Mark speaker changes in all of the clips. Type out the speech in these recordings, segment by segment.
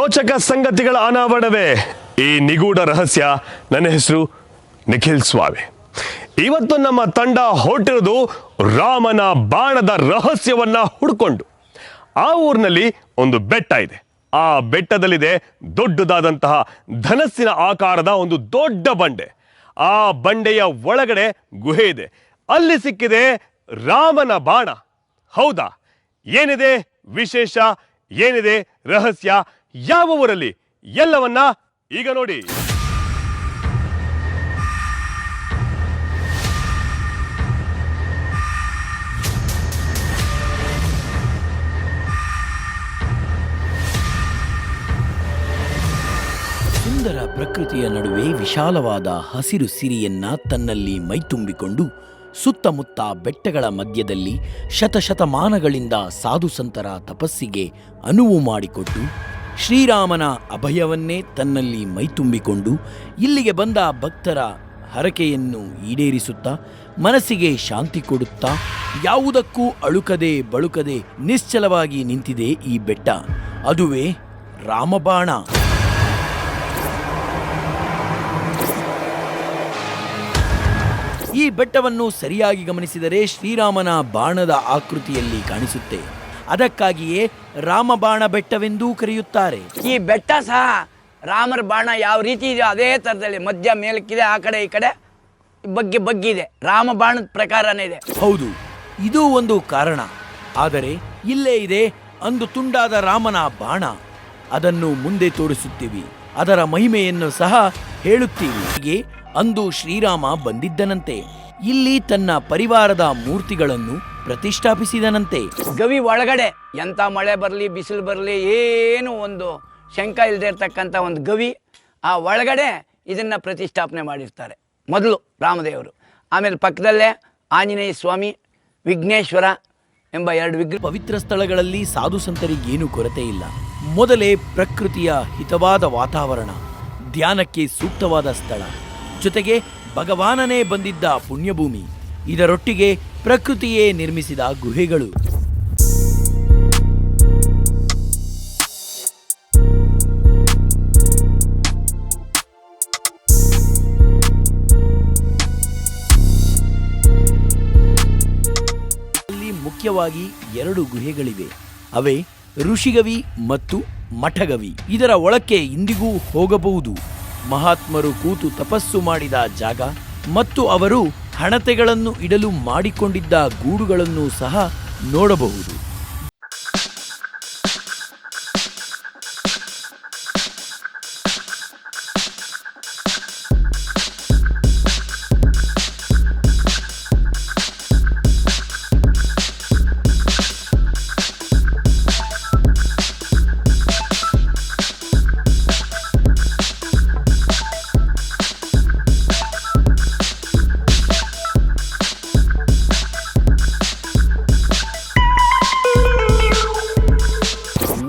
Speaker 1: ರೋಚಕ ಸಂಗತಿಗಳ ಅನಾವರಣವೇ ಈ ನಿಗೂಢ ರಹಸ್ಯ. ನನ್ನ ಹೆಸರು ನಿಖಿಲ್ ಸ್ವಾಮಿ. ಇವತ್ತು ನಮ್ಮ ತಂಡ ಹೊರಟಿರೋದು ರಾಮನ ಬಾಣದ ರಹಸ್ಯವನ್ನ ಹುಡ್ಕೊಂಡು. ಆ ಊರಿನಲ್ಲಿ ಒಂದು ಬೆಟ್ಟ ಇದೆ. ಆ ಬೆಟ್ಟದಲ್ಲಿದೆ ದೊಡ್ಡದಾದಂತಹ ಧನಸ್ಸಿನ ಆಕಾರದ ಒಂದು ದೊಡ್ಡ ಬಂಡೆ. ಆ ಬಂಡೆಯ ಒಳಗಡೆ ಗುಹೆ ಇದೆ. ಅಲ್ಲಿ ಸಿಕ್ಕಿದೆ ರಾಮನ ಬಾಣ. ಹೌದಾ? ಏನಿದೆ ವಿಶೇಷ, ಏನಿದೆ ರಹಸ್ಯ, ಯಾವ ಊರಲ್ಲಿ, ಎಲ್ಲವನ್ನ ಈಗ ನೋಡಿ.
Speaker 2: ಸುಂದರ ಪ್ರಕೃತಿಯ ನಡುವೆ ವಿಶಾಲವಾದ ಹಸಿರು ಸಿರಿಯನ್ನ ತನ್ನಲ್ಲಿ ಮೈತುಂಬಿಕೊಂಡು ಸುತ್ತಮುತ್ತ ಬೆಟ್ಟಗಳ ಮಧ್ಯದಲ್ಲಿ ಶತಶತಮಾನಗಳಿಂದ ಸಾಧು ಸಂತರ ತಪಸ್ಸಿಗೆ ಅನುವು ಮಾಡಿಕೊಟ್ಟು ಶ್ರೀರಾಮನ ಅಭಯವನ್ನೇ ತನ್ನಲ್ಲಿ ಮೈತುಂಬಿಕೊಂಡು ಇಲ್ಲಿಗೆ ಬಂದ ಭಕ್ತರ ಹರಕೆಯನ್ನು ಈಡೇರಿಸುತ್ತಾ ಮನಸ್ಸಿಗೆ ಶಾಂತಿ ಕೊಡುತ್ತಾ ಯಾವುದಕ್ಕೂ ಅಳುಕದೆ ಬಳುಕದೆ ನಿಶ್ಚಲವಾಗಿ ನಿಂತಿದೆ ಈ ಬೆಟ್ಟ. ಅದುವೇ ರಾಮಬಾಣ. ಈ ಬೆಟ್ಟವನ್ನು ಸರಿಯಾಗಿ ಗಮನಿಸಿದರೆ ಶ್ರೀರಾಮನ ಬಾಣದ ಆಕೃತಿಯಲ್ಲಿ ಕಾಣಿಸುತ್ತೆ. ಅದಕ್ಕಾಗಿಯೇ ರಾಮಬಾಣ ಬೆಟ್ಟವೆಂದೂ ಕರೆಯುತ್ತಾರೆ.
Speaker 3: ಈ ಬೆಟ್ಟ ಸಹ ರಾಮರ ಬಾಣ ಯಾವ ರೀತಿ ಇದೆ ಅದೇ ಥರದಲ್ಲಿ ಮಧ್ಯ ಮೇಲಕ್ಕಿದೆ, ಆ ಕಡೆ ಈ ಕಡೆ ಬಗ್ಗಿದೆ. ರಾಮ ಬಾಣದ ಪ್ರಕಾರನೇ ಇದೆ.
Speaker 2: ಹೌದು, ಇದು ಒಂದು ಕಾರಣ. ಆದರೆ ಇಲ್ಲೇ ಇದೆ ಅಂದು ತುಂಡಾದ ರಾಮನ ಬಾಣ. ಅದನ್ನು ಮುಂದೆ ತೋರಿಸುತ್ತೀವಿ, ಅದರ ಮಹಿಮೆಯನ್ನು ಸಹ ಹೇಳುತ್ತೀವಿ. ಹೀಗೆ ಅಂದು ಶ್ರೀರಾಮ ಬಂದಿದ್ದನಂತೆ. ಇಲ್ಲಿ ತನ್ನ ಪರಿವಾರದ ಮೂರ್ತಿಗಳನ್ನು ಪ್ರತಿಷ್ಠಾಪಿಸಿದನಂತೆ.
Speaker 3: ಗವಿ ಒಳಗಡೆ ಎಂಥ ಮಳೆ ಬರಲಿ ಬಿಸಿಲು ಬರಲಿ ಏನು ಒಂದು ಶಂಕ ಇಲ್ಲದೆ ಇರ್ತಕ್ಕಂಥ ಒಂದು ಗವಿ, ಆ ಒಳಗಡೆ ಇದನ್ನ ಪ್ರತಿಷ್ಠಾಪನೆ ಮಾಡಿರ್ತಾರೆ ಮೊದಲು ರಾಮದೇವರು. ಆಮೇಲೆ ಪಕ್ಕದಲ್ಲೇ ಆಂಜನೇಯ ಸ್ವಾಮಿ, ವಿಘ್ನೇಶ್ವರ ಎಂಬ 2 ವಿಗ್ರಹ.
Speaker 2: ಪವಿತ್ರ ಸ್ಥಳಗಳಲ್ಲಿ ಸಾಧು ಸಂತರಿಗೇನು ಕೊರತೆ ಇಲ್ಲ. ಮೊದಲೇ ಪ್ರಕೃತಿಯ ಹಿತವಾದ ವಾತಾವರಣ, ಧ್ಯಾನಕ್ಕೆ ಸೂಕ್ತವಾದ ಸ್ಥಳ, ಜೊತೆಗೆ ಭಗವಾನನೇ ಬಂದಿದ್ದ ಪುಣ್ಯಭೂಮಿ. ಇದರೊಟ್ಟಿಗೆ ಪ್ರಕೃತಿಯೇ ನಿರ್ಮಿಸಿದ ಗುಹೆಗಳು. ಅಲ್ಲಿ ಮುಖ್ಯವಾಗಿ 2 ಗುಹೆಗಳಿವೆ. ಅವೇ ಋಷಿಗವಿ ಮತ್ತು ಮಠಗವಿ. ಇದರ ಒಳಕ್ಕೆ ಇಂದಿಗೂ ಹೋಗಬಹುದು. ಮಹಾತ್ಮರು ಕೂತು ತಪಸ್ಸು ಮಾಡಿದ ಜಾಗ ಮತ್ತು ಅವರು ಹಣತೆಗಳನ್ನು ಇಡಲು ಮಾಡಿಕೊಂಡಿದ್ದ ಗೂಡುಗಳನ್ನು ಸಹ ನೋಡಬಹುದು.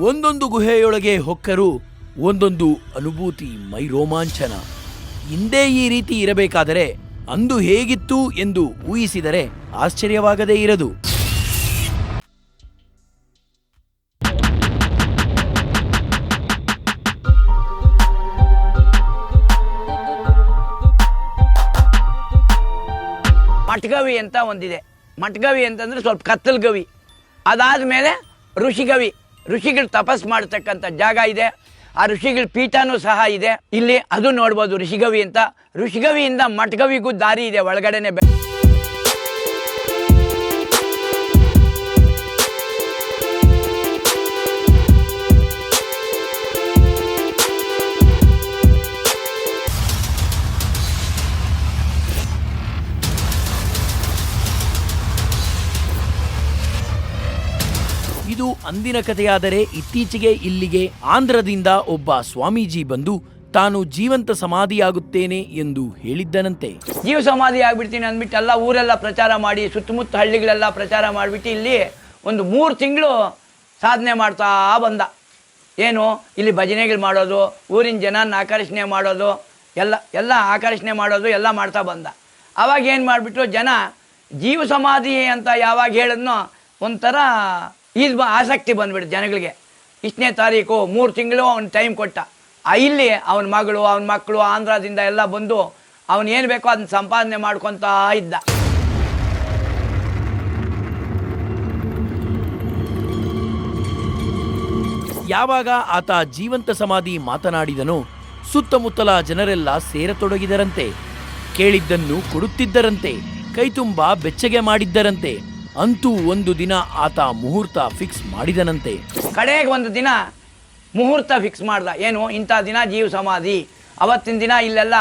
Speaker 2: ಒಂದೊಂದು ಗುಹೆಯೊಳಗೆ ಹೊಕ್ಕರೂ ಒಂದೊಂದು ಅನುಭೂತಿ, ಮೈ ರೋಮಾಂಚನ. ಹಿಂದೆ ಈ ರೀತಿ ಇರಬೇಕಾದರೆ ಅಂದು ಹೇಗಿತ್ತು ಎಂದು ಊಹಿಸಿದರೆ ಆಶ್ಚರ್ಯವಾಗದೇ ಇರದು.
Speaker 3: ಮಠಗವಿ ಅಂತ ಒಂದಿದೆ. ಮಠಗವಿ ಅಂತಂದ್ರೆ ಸ್ವಲ್ಪ ಕತ್ತಲ್ ಗವಿ. ಅದಾದ್ಮೇಲೆ ಋಷಿಗವಿ, ಋಷಿಗಳು ತಪಸ್ ಮಾಡತಕ್ಕಂಥ ಜಾಗ ಇದೆ. ಆ ಋಷಿಗಳ ಪೀಠನೂ ಸಹ ಇದೆ ಇಲ್ಲಿ, ಅದು ನೋಡ್ಬೋದು ಋಷಿಗವಿ ಅಂತ. ಋಷಿಗವಿಯಿಂದ ಮಠಗವಿಗೂ ದಾರಿ ಇದೆ ಒಳಗಡೆನೆ.
Speaker 2: ಇದು ಅಂದಿನ ಕಥೆಯಾದರೆ ಇತ್ತೀಚೆಗೆ ಇಲ್ಲಿಗೆ ಆಂಧ್ರದಿಂದ ಒಬ್ಬ ಸ್ವಾಮೀಜಿ ಬಂದು ತಾನು ಜೀವಂತ ಸಮಾಧಿಯಾಗುತ್ತೇನೆ ಎಂದು ಹೇಳಿದ್ದನಂತೆ.
Speaker 3: ಜೀವ ಸಮಾಧಿ ಆಗ್ಬಿಡ್ತೀನಿ ಅಂದ್ಬಿಟ್ಟು ಎಲ್ಲ ಊರೆಲ್ಲ ಪ್ರಚಾರ ಮಾಡಿ, ಸುತ್ತಮುತ್ತ ಹಳ್ಳಿಗಳೆಲ್ಲ ಪ್ರಚಾರ ಮಾಡಿಬಿಟ್ಟು ಇಲ್ಲಿ ಒಂದು 3 ತಿಂಗಳು ಸಾಧನೆ ಮಾಡ್ತಾ ಬಂದ. ಏನು ಇಲ್ಲಿ ಭಜನೆಗಳು ಮಾಡೋದು, ಊರಿನ ಜನನ ಆಕರ್ಷಣೆ ಮಾಡೋದು, ಎಲ್ಲ ಆಕರ್ಷಣೆ ಮಾಡೋದು ಎಲ್ಲ ಮಾಡ್ತಾ ಬಂದ. ಆವಾಗ ಏನು ಮಾಡಿಬಿಟ್ರು ಜನ, ಜೀವ ಸಮಾಧಿ ಅಂತ ಯಾವಾಗ ಹೇಳಿದ್ನೋ ಒಂಥರ ಆಸಕ್ತಿ ಬಂದ್ಬಿಡ್ತು ಜನಗಳಿಗೆ. ಇಷ್ಟನೇ ತಾರೀಕು 3 ತಿಂಗಳು ಅವನು ಟೈಮ್ ಕೊಟ್ಟ. ಇಲ್ಲಿ ಅವನ ಮಗಳು ಅವನ ಮಕ್ಕಳು ಆಂಧ್ರದಿಂದ ಎಲ್ಲ ಬಂದು ಅವನು ಏನು ಬೇಕೋ ಅದನ್ನ ಸಂಪಾದನೆ ಮಾಡ್ಕೊತಾ ಇದ್ದ.
Speaker 2: ಯಾವಾಗ ಆತ ಜೀವಂತ ಸಮಾಧಿ ಮಾತನಾಡಿದನೋ ಸುತ್ತಮುತ್ತಲ ಜನರೆಲ್ಲ ಸೇರತೊಡಗಿದರಂತೆ. ಕೇಳಿದ್ದನ್ನು ಕೊಡುತ್ತಿದ್ದರಂತೆ, ಕೈತುಂಬ ಬೆಚ್ಚಗೆ ಮಾಡಿದ್ದರಂತೆ. ಅಂತೂ ಒಂದು ದಿನ ಆತ ಮುಹೂರ್ತ ಫಿಕ್ಸ್ ಮಾಡಿದನಂತೆ.
Speaker 3: ಕಡೆಗೆ ಒಂದು ದಿನ ಮುಹೂರ್ತ ಫಿಕ್ಸ್ ಮಾಡ್ದ. ಏನು, ಇಂಥ ದಿನ ಜೀವ ಸಮಾಧಿ. ಅವತ್ತಿನ ದಿನ ಇಲ್ಲೆಲ್ಲ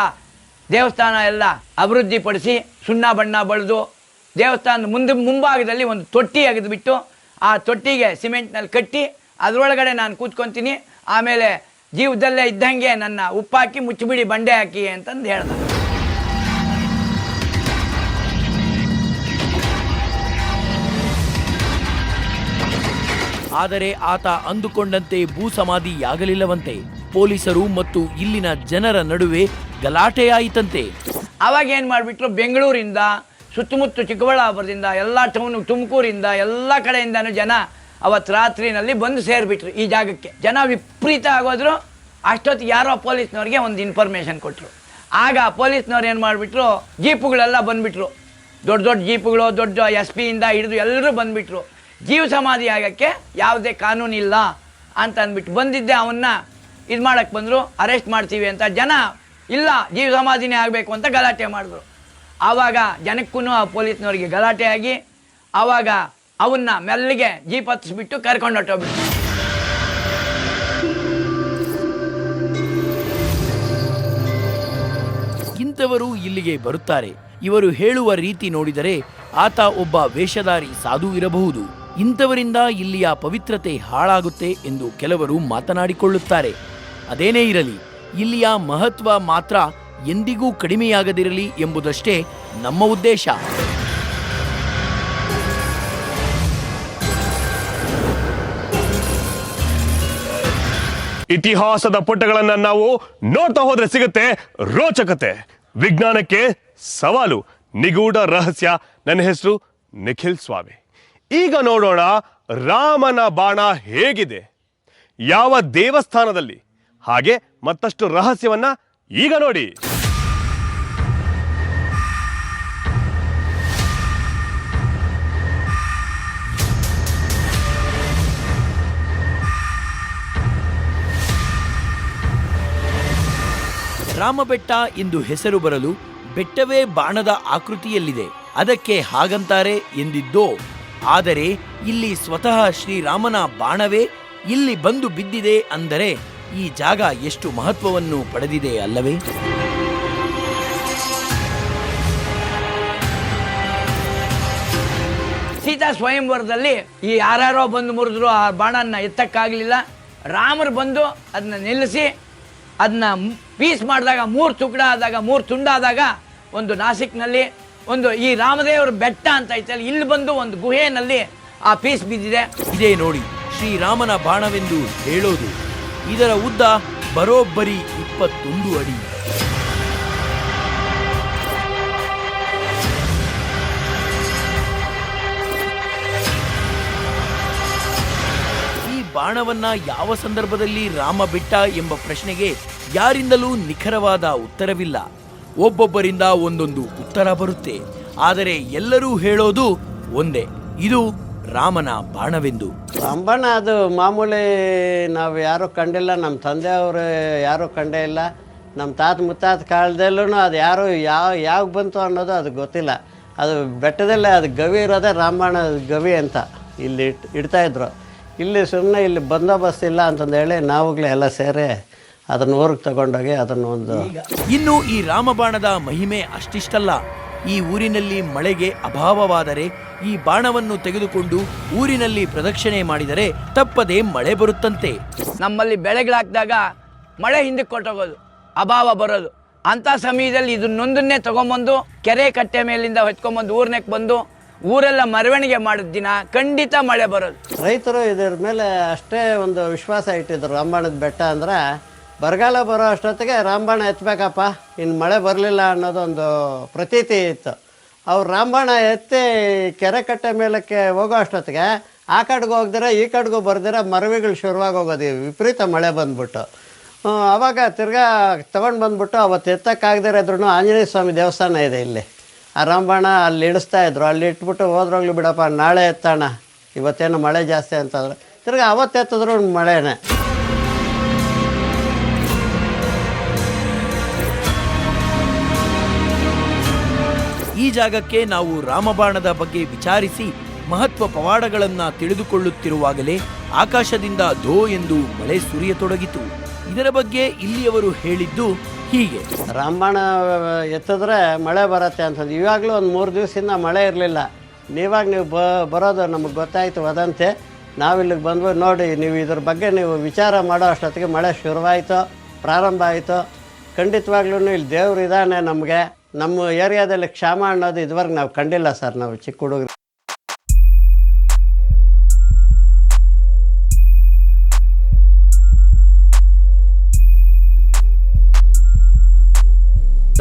Speaker 3: ದೇವಸ್ಥಾನ ಎಲ್ಲ ಅಭಿವೃದ್ಧಿಪಡಿಸಿ ಸುಣ್ಣ ಬಣ್ಣ ಬಳಿದು ದೇವಸ್ಥಾನದ ಮುಂಭಾಗದಲ್ಲಿ ಒಂದು ತೊಟ್ಟಿ ಅಗೆದುಬಿಟ್ಟು ಆ ತೊಟ್ಟಿಗೆ ಸಿಮೆಂಟ್ನಲ್ಲಿ ಕಟ್ಟಿ ಅದರೊಳಗಡೆ ನಾನು ಕೂತ್ಕೊತೀನಿ, ಆಮೇಲೆ ಜೀವದಲ್ಲೇ ಇದ್ದಂಗೆ ನನ್ನ ಉಪ್ಪಾಕಿ ಮುಚ್ಚಿಬಿಡಿ ಬಂಡೆ ಹಾಕಿ ಅಂತಂದು ಹೇಳ್ದ.
Speaker 2: ಆದರೆ ಆತ ಅಂದುಕೊಂಡಂತೆ ಭೂ ಸಮಾಧಿಯಾಗಲಿಲ್ಲವಂತೆ. ಪೊಲೀಸರು ಮತ್ತು ಇಲ್ಲಿನ ಜನರ ನಡುವೆ ಗಲಾಟೆಯಾಯಿತಂತೆ.
Speaker 3: ಅವಾಗ ಏನು ಮಾಡಿಬಿಟ್ರು, ಬೆಂಗಳೂರಿಂದ ಸುತ್ತಮುತ್ತ ಚಿಕ್ಕಬಳ್ಳಾಪುರದಿಂದ ಎಲ್ಲ ತುಮಕೂರಿಂದ ಎಲ್ಲ ಕಡೆಯಿಂದನೂ ಜನ ಅವತ್ತು ರಾತ್ರಿನಲ್ಲಿ ಬಂದು ಸೇರಿಬಿಟ್ರು ಈ ಜಾಗಕ್ಕೆ. ಜನ ವಿಪರೀತ ಆಗೋದ್ರು. ಅಷ್ಟೊತ್ತಿಗೆ ಯಾರೋ ಪೊಲೀಸ್ನವ್ರಿಗೆ ಒಂದು ಇನ್ಫಾರ್ಮೇಷನ್ ಕೊಟ್ಟರು. ಆಗ ಪೊಲೀಸ್ನವ್ರು ಏನು ಮಾಡಿಬಿಟ್ರು, ಜೀಪುಗಳೆಲ್ಲ ಬಂದುಬಿಟ್ರು. ದೊಡ್ಡ ದೊಡ್ಡ ಜೀಪುಗಳು, ದೊಡ್ಡ SP ಇಂದ ಹಿಡಿದು ಎಲ್ಲರೂ ಬಂದುಬಿಟ್ರು. ಜೀವ ಸಮಾಧಿ ಆಗೋಕ್ಕೆ ಯಾವುದೇ ಕಾನೂನಿಲ್ಲ ಅಂತ ಅಂದ್ಬಿಟ್ಟು ಬಂದಿದ್ದೆ ಅವನ್ನ ಇದು ಮಾಡೋಕ್ಕೆ ಬಂದರು, ಅರೆಸ್ಟ್ ಮಾಡ್ತೀವಿ ಅಂತ. ಜನ ಇಲ್ಲ, ಜೀವ ಸಮಾಧಿನೇ ಆಗಬೇಕು ಅಂತ ಗಲಾಟೆ ಮಾಡಿದ್ರು. ಆವಾಗ ಜನಕ್ಕೂ ಆ ಪೊಲೀಸ್ನವ್ರಿಗೆ ಗಲಾಟೆ ಆಗಿ ಆವಾಗ ಅವನ್ನ ಮೆಲ್ಲಿಗೆ ಜೀಪ್ ಹತ್ತಿಸ್ಬಿಟ್ಟು ಕರ್ಕೊಂಡು ಹೊಟ್ಟೋಗ್ಬಿಟ್ಟು.
Speaker 2: ಇಂಥವರು ಇಲ್ಲಿಗೆ ಬರುತ್ತಾರೆ. ಇವರು ಹೇಳುವ ರೀತಿ ನೋಡಿದರೆ ಆತ ಒಬ್ಬ ವೇಷಧಾರಿ ಸಾಧು ಇರಬಹುದು. ಇಂಥವರಿಂದ ಇಲ್ಲಿಯ ಪವಿತ್ರತೆ ಹಾಳಾಗುತ್ತೆ ಎಂದು ಕೆಲವರು ಮಾತನಾಡಿಕೊಳ್ಳುತ್ತಾರೆ. ಅದೇನೇ ಇರಲಿ, ಇಲ್ಲಿಯ ಮಹತ್ವ ಮಾತ್ರ ಎಂದಿಗೂ ಕಡಿಮೆಯಾಗದಿರಲಿ ಎಂಬುದಷ್ಟೇ ನಮ್ಮ ಉದ್ದೇಶ.
Speaker 1: ಇತಿಹಾಸದ ಪುಟಗಳನ್ನ ನಾವು ನೋಡ್ತಾ ಹೋದ್ರೆ ಸಿಗುತ್ತೆ ರೋಚಕತೆ, ವಿಜ್ಞಾನಕ್ಕೆ ಸವಾಲು, ನಿಗೂಢ ರಹಸ್ಯ. ನನ್ನ ಹೆಸರು ನಿಖಿಲ್ ಸ್ವಾಮಿ. ಈಗ ನೋಡೋಣ ರಾಮನ ಬಾಣ ಹೇಗಿದೆ, ಯಾವ ದೇವಸ್ಥಾನದಲ್ಲಿ, ಹಾಗೆ ಮತ್ತಷ್ಟು ರಹಸ್ಯವನ್ನ ಈಗ ನೋಡಿ.
Speaker 2: ರಾಮಬೆಟ್ಟ ಎಂದು ಹೆಸರು ಬರಲು ಬೆಟ್ಟವೇ ಬಾಣದ ಆಕೃತಿಯಲ್ಲಿದೆ, ಅದಕ್ಕೆ ಹಾಗಂತಾರೆ ಎಂದಿದ್ದೋ. ಆದರೆ ಇಲ್ಲಿ ಸ್ವತಃ ಶ್ರೀರಾಮನ ಬಾಣವೇ ಇಲ್ಲಿ ಬಂದು ಬಿದ್ದಿದೆ ಅಂದರೆ ಈ ಜಾಗ ಎಷ್ಟು ಮಹತ್ವವನ್ನು ಪಡೆದಿದೆ ಅಲ್ಲವೇ?
Speaker 3: ಸೀತಾ ಸ್ವಯಂವರದಲ್ಲಿ ಈ ಯಾರ್ಯಾರೋ ಬಂದು ಮುರಿದ್ರು, ಆ ಬಾಣನ ಎತ್ತಕ್ಕಾಗಲಿಲ್ಲ. ರಾಮರು ಬಂದು ಅದನ್ನ ನಿಲ್ಲಿಸಿ ಅದನ್ನ ಪೀಸ್ ಮಾಡಿದಾಗ 3 ತುಕಡ ಆದಾಗ, 3 ತುಂಡಾದಾಗ ಒಂದು ನಾಸಿಕ್ನಲ್ಲಿ ಒಂದು ಈ ರಾಮದೇವರ ಬೆಟ್ಟ ಅಂತ ಐತಲ್ಲ, ಇಲ್ಲಿ ಬಂದು ಒಂದು ಗುಹೆಯಲ್ಲಿ ಆ ಪೀಸ್ ಬಿದ್ದಿದೆ.
Speaker 2: ಇದೇ ನೋಡಿ ಶ್ರೀರಾಮನ ಬಾಣವೆಂದು ಹೇಳೋದು. ಇದರ ಉದ್ದ ಬರೋಬ್ಬರಿ 21 ಅಡಿ. ಈ ಬಾಣವನ್ನ ಯಾವ ಸಂದರ್ಭದಲ್ಲಿ ರಾಮ ಬಿಟ್ಟ ಎಂಬ ಪ್ರಶ್ನೆಗೆ ಯಾರಿಂದಲೂ ನಿಖರವಾದ ಉತ್ತರವಿಲ್ಲ. ಒಬ್ಬೊಬ್ಬರಿಂದ ಒಂದೊಂದು ಉತ್ತರ ಬರುತ್ತೆ. ಆದರೆ ಎಲ್ಲರೂ ಹೇಳೋದು ಒಂದೇ, ಇದು ರಾಮನ ಬಾಣವೆಂದು.
Speaker 4: ರಾಮಬಾಣ ಅದು ಮಾಮೂಲಿ ನಾವು ಯಾರೂ ಕಂಡಿಲ್ಲ, ನಮ್ಮ ತಂದೆಯವರು ಯಾರೂ ಕಂಡೇ ಇಲ್ಲ. ನಮ್ಮ ತಾತ ಮುತ್ತಾತ ಕಾಲದಲ್ಲೂ ಅದು ಯಾರು ಯಾವ ಬಂತು ಅನ್ನೋದು ಅದು ಗೊತ್ತಿಲ್ಲ. ಅದು ಬೆಟ್ಟದಲ್ಲೇ ಅದು ಗವಿ ಇರೋದೇ ರಾಮಬಾಣ ಗವಿ ಅಂತ ಇಲ್ಲಿ ಇಡ್ತಾಯಿದ್ರು. ಇಲ್ಲಿ ಸುಮ್ಮನೆ ಇಲ್ಲಿ ಬಂದೋಬಸ್ತ್ ಇಲ್ಲ ಅಂತಂದೇಳಿ ನಾವುಗಳೇ ಎಲ್ಲ ಸೇರಿ ಅದನ್ನು ಊರಿಗೆ ತಗೊಂಡೋಗಿ ಅದನ್ನು ಒಂದು.
Speaker 2: ಇನ್ನು ಈ ರಾಮಬಾಣದ ಮಹಿಮೆ ಅಷ್ಟಿಷ್ಟಲ್ಲ. ಈ ಊರಿನಲ್ಲಿ ಮಳೆಗೆ ಅಭಾವವಾದರೆ ಈ ಬಾಣವನ್ನು ತೆಗೆದುಕೊಂಡು ಊರಿನಲ್ಲಿ ಪ್ರದಕ್ಷಿಣೆ ಮಾಡಿದರೆ ತಪ್ಪದೆ ಮಳೆ ಬರುತ್ತಂತೆ.
Speaker 3: ನಮ್ಮಲ್ಲಿ ಬೆಳೆಗಳಾಕಿದಾಗ ಮಳೆ ಹಿಂದಕ್ಕೆ ಕೊಟ್ಟೋಗೋದು, ಅಭಾವ ಬರೋದು. ಅಂಥ ಸಮಯದಲ್ಲಿ ಇದನ್ನೊಂದನ್ನೇ ತೊಗೊಂಬಂದು ಕೆರೆ ಕಟ್ಟೆ ಮೇಲಿಂದ ಹೊತ್ಕೊಂಬಂದು ಊರ್ನಕ್ಕೆ ಬಂದು ಊರೆಲ್ಲ ಮೆರವಣಿಗೆ ಮಾಡಿದ ದಿನ ಖಂಡಿತ ಮಳೆ ಬರೋದು.
Speaker 4: ರೈತರು ಇದ್ರ ಮೇಲೆ ಅಷ್ಟೇ ಒಂದು ವಿಶ್ವಾಸ ಇಟ್ಟಿದ್ರು. ರಾಮಬಾಣದ ಬೆಟ್ಟ ಅಂದರೆ ಬರಗಾಲ ಬರೋ ಅಷ್ಟೊತ್ತಿಗೆ ರಾಮಬಾಣ ಎತ್ತಬೇಕಪ್ಪ, ಇನ್ನು ಮಳೆ ಬರಲಿಲ್ಲ ಅನ್ನೋದೊಂದು ಪ್ರತೀತಿ ಇತ್ತು. ಅವ್ರು ರಾಮಬಾಣ ಎತ್ತಿ ಕೆರೆ ಕಟ್ಟೆ ಮೇಲಕ್ಕೆ ಹೋಗೋ ಅಷ್ಟೊತ್ತಿಗೆ ಆ ಕಡೆಗೆ ಹೋಗ್ದಿರ ಈ ಕಡೆಗೂ ಬರ್ದಿರ ಮರವಿಗಳು ಶುರುವಾಗಿ ಹೋಗೋದು, ವಿಪರೀತ ಮಳೆ ಬಂದ್ಬಿಟ್ಟು ಆವಾಗ ತಿರ್ಗಾ ತೊಗೊಂಡು ಬಂದ್ಬಿಟ್ಟು ಅವತ್ತು ಎತ್ತಕ್ಕಾಗದಿರೋದ್ರೂ ಆಂಜನೇಯ ಸ್ವಾಮಿ ದೇವಸ್ಥಾನ ಇದೆ ಇಲ್ಲಿ, ಆ ರಾಮಬಾಣ ಅಲ್ಲಿ ಇಳಿಸ್ತಾಯಿದ್ರು. ಅಲ್ಲಿ ಇಟ್ಬಿಟ್ಟು ಹೋದ್ರೋಗ್ಲಿ ಬಿಡಪ್ಪ ನಾಳೆ ಎತ್ತೋಣ, ಇವತ್ತೇನು ಮಳೆ ಜಾಸ್ತಿ ಅಂತಂದ್ರೆ ತಿರ್ಗಾ ಅವತ್ತು ಎತ್ತಿದ್ರು ಮಳೆನೇ.
Speaker 2: ಈ ಜಾಗಕ್ಕೆ ನಾವು ರಾಮಬಾಣದ ಬಗ್ಗೆ ವಿಚಾರಿಸಿ ಮಹತ್ವ ಪವಾಡಗಳನ್ನು ತಿಳಿದುಕೊಳ್ಳುತ್ತಿರುವಾಗಲೇ ಆಕಾಶದಿಂದ ಧೋ ಎಂದು ಮಳೆ ಸುರಿಯತೊಡಗಿತು. ಇದರ ಬಗ್ಗೆ ಇಲ್ಲಿಯವರು ಹೇಳಿದ್ದು ಹೀಗೆ:
Speaker 4: ರಾಮಬಾಣ ಎತ್ತಿದ್ರೆ ಮಳೆ ಬರುತ್ತೆ ಅಂತಂದು. ಇವಾಗಲೂ ಒಂದು 3 ದಿವಸದಿಂದ ಮಳೆ ಇರಲಿಲ್ಲ. ನೀವು ಬರೋದು ನಮಗೆ ಗೊತ್ತಾಯಿತು ವದಂತೆ. ನಾವಿಲ್ಲಿಗೆ ಬಂದ್ವಿ, ನೋಡಿ ನೀವು ಇದ್ರ ಬಗ್ಗೆ ನೀವು ವಿಚಾರ ಮಾಡೋ ಅಷ್ಟೊತ್ತಿಗೆ ಮಳೆ ಶುರುವಾಯಿತು, ಪ್ರಾರಂಭ ಆಯಿತು. ಖಂಡಿತವಾಗ್ಲೂ ಇಲ್ಲಿ ದೇವ್ರು ಇದ್ದಾನೆ. ನಮಗೆ ನಮ್ಮ ಏರಿಯಾದಲ್ಲಿ ಕ್ಷಾಮ ಅನ್ನೋದು ಇದುವರೆಗೆ ನಾವು ಕಂಡಿಲ್ಲ ಸರ್, ನಾವು ಚಿಕ್ಕ ಹುಡುಗರು.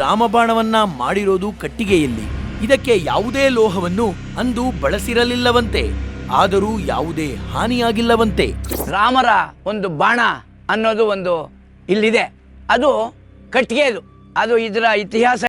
Speaker 2: ರಾಮಬಾಣವನ್ನ ಮಾಡಿರೋದು ಕಟ್ಟಿಗೆಯಲ್ಲಿ. ಇದಕ್ಕೆ ಯಾವುದೇ ಲೋಹವನ್ನು ಅಂದು ಬಳಸಿರಲಿಲ್ಲವಂತೆ, ಆದರೂ ಯಾವುದೇ ಹಾನಿಯಾಗಿಲ್ಲವಂತೆ.
Speaker 3: ರಾಮರ ಒಂದು ಬಾಣ ಅನ್ನೋದು ಒಂದು ಇಲ್ಲಿದೆ, ಅದು ಕಟ್ಟಿಗೆದು, ಅದು ಇದರ ಇತಿಹಾಸ.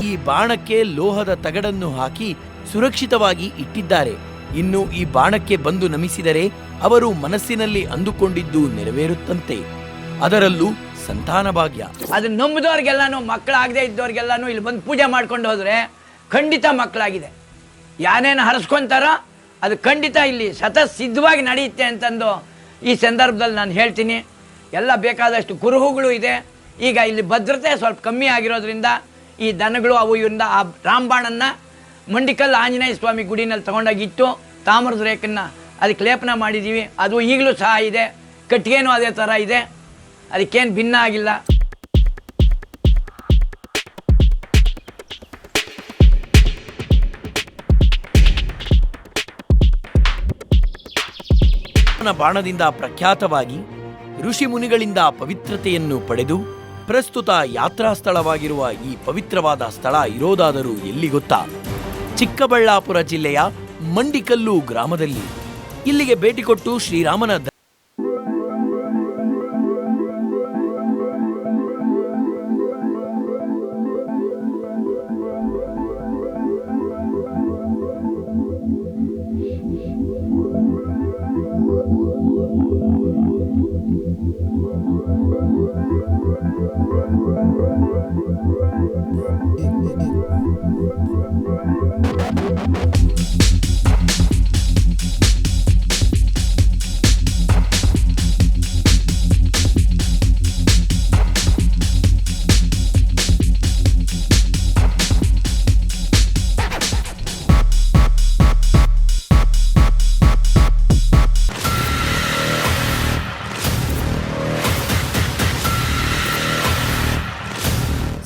Speaker 2: ಈ ಬಾಣಕ್ಕೆ ಲೋಹದ ತಗಡನ್ನು ಹಾಕಿ ಸುರಕ್ಷಿತವಾಗಿ ಇಟ್ಟಿದ್ದಾರೆ. ಇನ್ನು ಈ ಬಾಣಕ್ಕೆ ಬಂದು ನಮಿಸಿದರೆ ಅವರು ಮನಸ್ಸಿನಲ್ಲಿ ಅಂದುಕೊಂಡಿದ್ದು ನೆರವೇರುತ್ತಂತೆ, ಅದರಲ್ಲೂ ಸಂತಾನ ಭಾಗ್ಯ.
Speaker 3: ಅದನ್ನ ನಂಬಿದವ್ರಿಗೆಲ್ಲಾನು, ಮಕ್ಕಳಾಗದೇ ಇದ್ದವ್ರಿಗೆಲ್ಲಾನು ಇಲ್ಲಿ ಬಂದು ಪೂಜೆ ಮಾಡ್ಕೊಂಡು ಹೋದ್ರೆ ಖಂಡಿತ ಮಕ್ಕಳಾಗಿದೆ. ಯಾನೇನು ಹರಸ್ಕೊಂತಾರೋ ಅದು ಖಂಡಿತ ಇಲ್ಲಿ ಸಿದ್ಧವಾಗಿ ನಡೆಯುತ್ತೆ ಅಂತಂದು ಈ ಸಂದರ್ಭದಲ್ಲಿ ನಾನು ಹೇಳ್ತೀನಿ. ಎಲ್ಲ ಬೇಕಾದಷ್ಟು ಕುರುಹುಗಳು ಇದೆ. ಈಗ ಇಲ್ಲಿ ಭದ್ರತೆ ಸ್ವಲ್ಪ ಕಮ್ಮಿ ಆಗಿರೋದ್ರಿಂದ ಈ ದನಗಳು ಅವು ಇವರಿಂದ ಆ ರಾಮಬಾಣನ್ನ ಮಂಡಿಕಲ್ ಆಂಜನೇಯ ಸ್ವಾಮಿ ಗುಡಿನಲ್ಲಿ ತಗೊಂಡೋಗಿಟ್ಟು ತಾಮ್ರದ ರೇಖನ್ನ ಅದಕ್ಕೆ ಲೇಪನ ಮಾಡಿದ್ದೀವಿ. ಅದು ಈಗಲೂ ಸಹ ಇದೆ. ಕಟ್ಟಿಗೆನೂ ಅದೇ ಥರ ಇದೆ, ಅದಕ್ಕೇನು ಭಿನ್ನ ಆಗಿಲ್ಲ.
Speaker 2: ಬಾಣದಿಂದ ಪ್ರಖ್ಯಾತವಾಗಿ ಋಷಿ ಮುನಿಗಳಿಂದ ಪವಿತ್ರತೆಯನ್ನು ಪಡೆದು ಪ್ರಸ್ತುತ ಯಾತ್ರಾ ಸ್ಥಳವಾಗಿರುವ ಈ ಪವಿತ್ರವಾದ ಸ್ಥಳ ಇರೋದಾದರೂ ಎಲ್ಲಿ ಗೊತ್ತಾ? ಚಿಕ್ಕಬಳ್ಳಾಪುರ ಜಿಲ್ಲೆಯ ಮಂಡಿಕಲ್ಲು ಗ್ರಾಮದಲ್ಲಿ. ಇಲ್ಲಿಗೆ ಭೇಟಿ ಕೊಟ್ಟು ಶ್ರೀರಾಮನ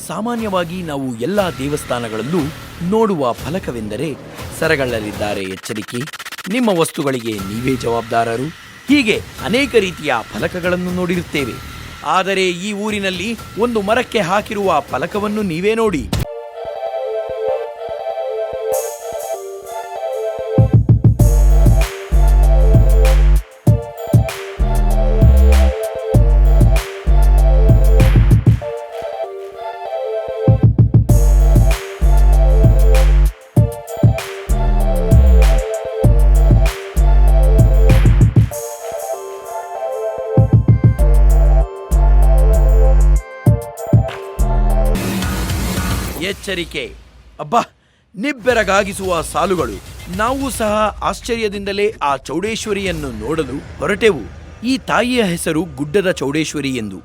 Speaker 2: ಸಾಮಾನ್ಯವಾಗಿ ನಾವು ಎಲ್ಲ ದೇವಸ್ಥಾನಗಳಲ್ಲೂ ನೋಡುವ ಫಲಕವೆಂದರೆ ಸರಗಳಲ್ಲಿದ್ದಾರೆ ಎಚ್ಚರಿಕೆ, ನಿಮ್ಮ ವಸ್ತುಗಳಿಗೆ ನೀವೇ ಜವಾಬ್ದಾರರು, ಹೀಗೆ ಅನೇಕ ರೀತಿಯ ಫಲಕಗಳನ್ನು ನೋಡಿರುತ್ತೇವೆ. ಆದರೆ ಈ ಊರಿನಲ್ಲಿ ಒಂದು ಮರಕ್ಕೆ ಹಾಕಿರುವ ಫಲಕವನ್ನು ನೀವೇ ನೋಡಿ. ಎಚ್ಚರಿಕೆ, ಅಬ್ಬಾ, ನಿಬ್ಬೆರಗಾಗಿಸುವ ಸಾಲುಗಳು. ನಾವು ಸಹ ಆಶ್ಚರ್ಯದಿಂದಲೇ ಆ ಚೌಡೇಶ್ವರಿಯನ್ನು ನೋಡಲು ಹೊರಟೆವು. ಈ ತಾಯಿಯ ಹೆಸರು ಗುಡ್ಡದ ಚೌಡೇಶ್ವರಿ ಎಂದು.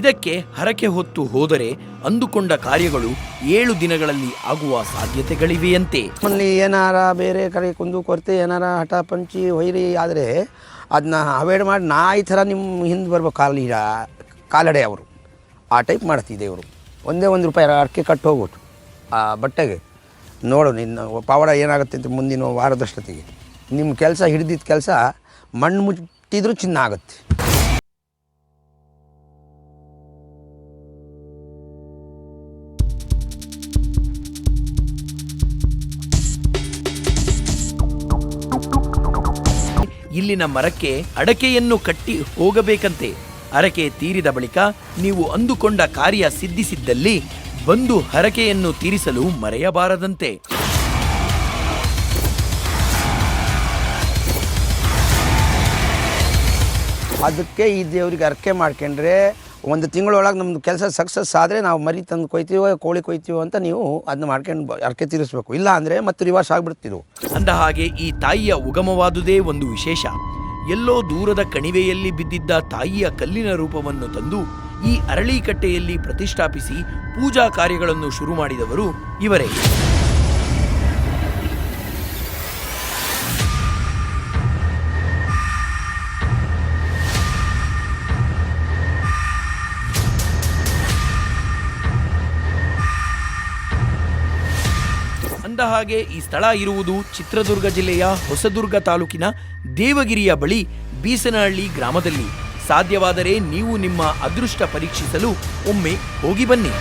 Speaker 2: ಇದಕ್ಕೆ ಹರಕೆ ಹೊತ್ತು ಹೋದರೆ ಅಂದುಕೊಂಡ ಕಾರ್ಯಗಳು 7 ದಿನಗಳಲ್ಲಿ ಆಗುವ ಸಾಧ್ಯತೆಗಳಿವೆಯಂತೆ.
Speaker 5: ನಮ್ಮಲ್ಲಿ ಏನಾರ ಬೇರೆ ಕಡೆ ಕುಂದು ಕೊರತೆ ಏನಾರ ಹಠ ಪಂಚಿ ವೈರಿ ಆದರೆ ಅದನ್ನ ಅವಾಯ್ಡ್ ಮಾಡಿ ನಾಯಿ ಥರ ನಿಮ್ಮ ಹಿಂದೆ ಬರ್ಬೇಕು, ಕಾಲಡೆ ಅವರು ಆ ಟೈಪ್ ಮಾಡ್ತಿದ್ದೆ ಇವರು. ಒಂದೇ ₹1 ಅಡಿಕೆ ಕಟ್ಟು ಹೋಗ್ಬಿಟ್ಟು ಆ ಬಟ್ಟೆಗೆ ನೋಡು ನಿನ್ನ ಪವಾಡ ಏನಾಗುತ್ತೆ ಅಂತ ಮುಂದಿನ ವಾರದಷ್ಟೊತ್ತಿಗೆ ನಿಮ್ಮ ಕೆಲಸ ಹಿಡಿದಿದ್ದ ಕೆಲಸ ಮಣ್ಣು ಮುಟ್ಟಿದ್ರೂ ಚಿನ್ನ ಆಗುತ್ತೆ.
Speaker 2: ಇಲ್ಲಿನ ಮರಕ್ಕೆ ಅಡಕೆಯನ್ನು ಕಟ್ಟಿ ಹೋಗಬೇಕಂತೆ. ಹರಕೆ ತೀರಿದ ಬಳಿಕ ನೀವು ಅಂದುಕೊಂಡ ಕಾರ್ಯ ಸಿದ್ಧಿಸಿದ್ದಲ್ಲಿ ಬಂದು ಹರಕೆಯನ್ನು ತೀರಿಸಲು ಮರೆಯಬಾರದಂತೆ.
Speaker 5: ಅದಕ್ಕೆ ಈ ದೇವ್ರಿಗೆ ಅರ್ಕೆ ಮಾಡ್ಕೊಂಡ್ರೆ 1 ತಿಂಗಳೊಳಗೆ ನಮ್ಮದು ಕೆಲಸ ಸಕ್ಸಸ್ ಆದರೆ ನಾವು ಮರಿ ತಂದು ಕೊಯ್ತೀವೋ ಕೋಳಿ ಕೊಯ್ತೀವೋ ಅಂತ ನೀವು ಅದನ್ನ ಮಾಡ್ಕೊಂಡು ಅರ್ಕೆ ತೀರಿಸ್ಬೇಕು. ಇಲ್ಲ ಅಂದರೆ ಮತ್ತೆ ರಿವರ್ಸ್ ಆಗಿಬಿಡ್ತಿದ್ವು.
Speaker 2: ಅಂದ ಹಾಗೆ ಈ ತಾಯಿಯ ಉಗಮವಾದುದೇ ಒಂದು ವಿಶೇಷ. ಎಲ್ಲೋ ದೂರದ ಕಣಿವೆಯಲ್ಲಿ ಬಿದ್ದಿದ್ದ ತಾಯಿಯ ಕಲ್ಲಿನ ರೂಪವನ್ನು ತಂದು ಈ ಅರಳಿಕಟ್ಟೆಯಲ್ಲಿ ಪ್ರತಿಷ್ಠಾಪಿಸಿ ಪೂಜಾ ಕಾರ್ಯಗಳನ್ನು ಶುರು ಮಾಡಿದವರು ಇವರೇ. ಅಂದ ಹಾಗೆ ಈ ಸ್ಥಳ ಇರುವುದು ಚಿತ್ರದುರ್ಗ ಜಿಲ್ಲೆಯ ಹೊಸದುರ್ಗ ತಾಲೂಕಿನ ದೇವಗಿರಿಯ ಬಳಿ ಬೀಸನಹಳ್ಳಿ ಗ್ರಾಮದಲ್ಲಿ. ಸಾಧ್ಯವಾದರೆ ನೀವು ನಿಮ್ಮ ಅದೃಷ್ಟ ಪರೀಕ್ಷಿಸಲು ಒಮ್ಮೆ ಹೋಗಿ ಬನ್ನಿ.